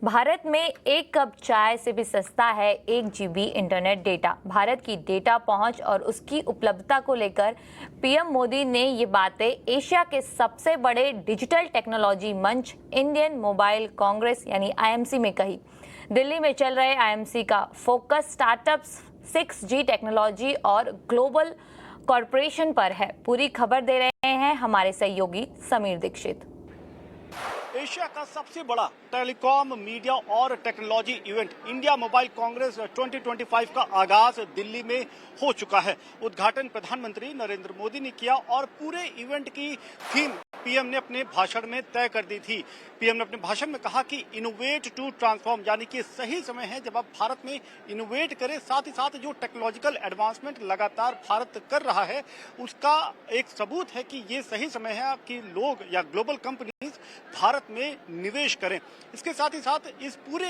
भारत में एक कप चाय से भी सस्ता है 1 GB इंटरनेट डेटा। भारत की डेटा पहुंच और उसकी उपलब्धता को लेकर पीएम मोदी ने ये बातें एशिया के सबसे बड़े डिजिटल टेक्नोलॉजी मंच इंडियन मोबाइल कांग्रेस यानी आईएमसी में कही। दिल्ली में चल रहे आईएमसी का फोकस स्टार्टअप्स, 6G टेक्नोलॉजी और ग्लोबल कॉरपोरेशन पर है। पूरी खबर दे रहे हैं हमारे सहयोगी समीर दीक्षित। एशिया का सबसे बड़ा टेलीकॉम, मीडिया और technology event India mobile Congress 2025 का आगाज दिल्ली में हो चुका है। उद्घाटन प्रधानमंत्री नरेंद्र मोदी ने किया और पूरे इवेंट की थीम पीएम ने अपने भाषण में तय कर दी थी। पीएम ने अपने भाषण में कहा कि इनोवेट टू ट्रांसफॉर्म, यानी कि सही समय है जब आप भारत में इनोवेट करें। साथ ही साथ जो टेक्नोलॉजिकल एडवांसमेंट लगातार भारत कर रहा है उसका एक सबूत है कि ये सही समय है कि लोग या ग्लोबल कंपनीज भारत में निवेश करें। इसके साथ ही साथ इस पूरे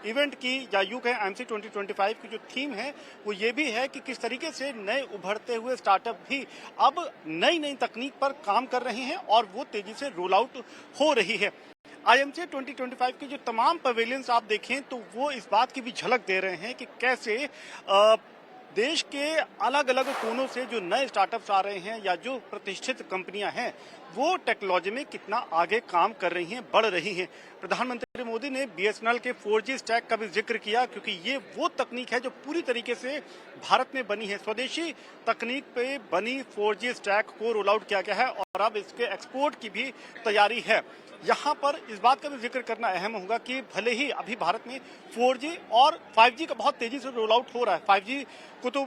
इवेंट की या यूं कहें आईएमसी 2025 की जो थीम है वो ये भी है कि किस तरीके से नए उभरते हुए स्टार्टअप भी अब नई नई तकनीक पर काम कर रहे हैं और वो तेजी से रोल आउट हो रही है। आईएमसी 2025 के जो तमाम पवेलियंस आप देखें तो वो इस बात की भी झलक दे रहे हैं कि कैसे देश के अलग अलग कोनों से जो नए स्टार्टअप्स आ रहे हैं या जो प्रतिष्ठित कंपनियां हैं वो टेक्नोलॉजी में कितना आगे काम कर रही हैं, बढ़ रही हैं। प्रधानमंत्री मोदी ने बीएसएनएल के 4G स्टैक का भी जिक्र किया क्योंकि ये वो तकनीक है जो पूरी तरीके से भारत में बनी है। स्वदेशी तकनीक पे बनी 4G स्टैक को रोल आउट किया गया है और अब इसके एक्सपोर्ट की भी तैयारी है। यहाँ पर इस बात का भी जिक्र करना अहम होगा कि भले ही अभी भारत में 4G और 5G का बहुत तेजी से रोल आउट हो रहा है। 5G को तो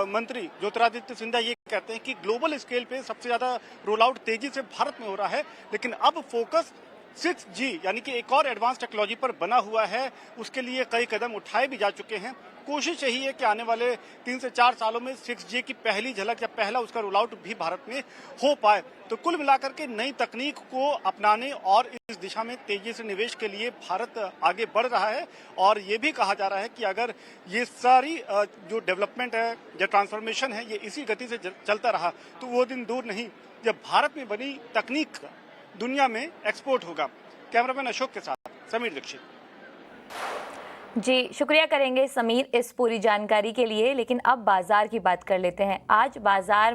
मंत्री ज्योतिरादित्य सिंधिया ये कहते हैं कि ग्लोबल स्केल पे सबसे ज्यादा रोल आउट तेजी से भारत में हो रहा है, लेकिन अब फोकस 6G यानी कि एक और एडवांस टेक्नोलॉजी पर बना हुआ है। उसके लिए कई कदम उठाए भी जा चुके हैं। कोशिश यही है कि आने वाले 3 से 4 सालों में 6G की पहली झलक या पहला उसका रोल आउट भी भारत में हो पाए। तो कुल मिलाकर के नई तकनीक को अपनाने और इस दिशा में तेजी से निवेश के लिए भारत आगे बढ़ रहा है। और ये भी कहा जा रहा है कि अगर ये सारी जो डेवलपमेंट है या ट्रांसफॉर्मेशन है ये इसी गति से चलता रहा तो वो दिन दूर नहीं जब भारत में बनी तकनीक दुनिया में एक्सपोर्ट होगा। कैमरामैन अशोक के साथ समीर दीक्षित। जी, शुक्रिया करेंगे समीर इस पूरी जानकारी के लिए। लेकिन अब बाजार की बात कर लेते हैं। आज बाजार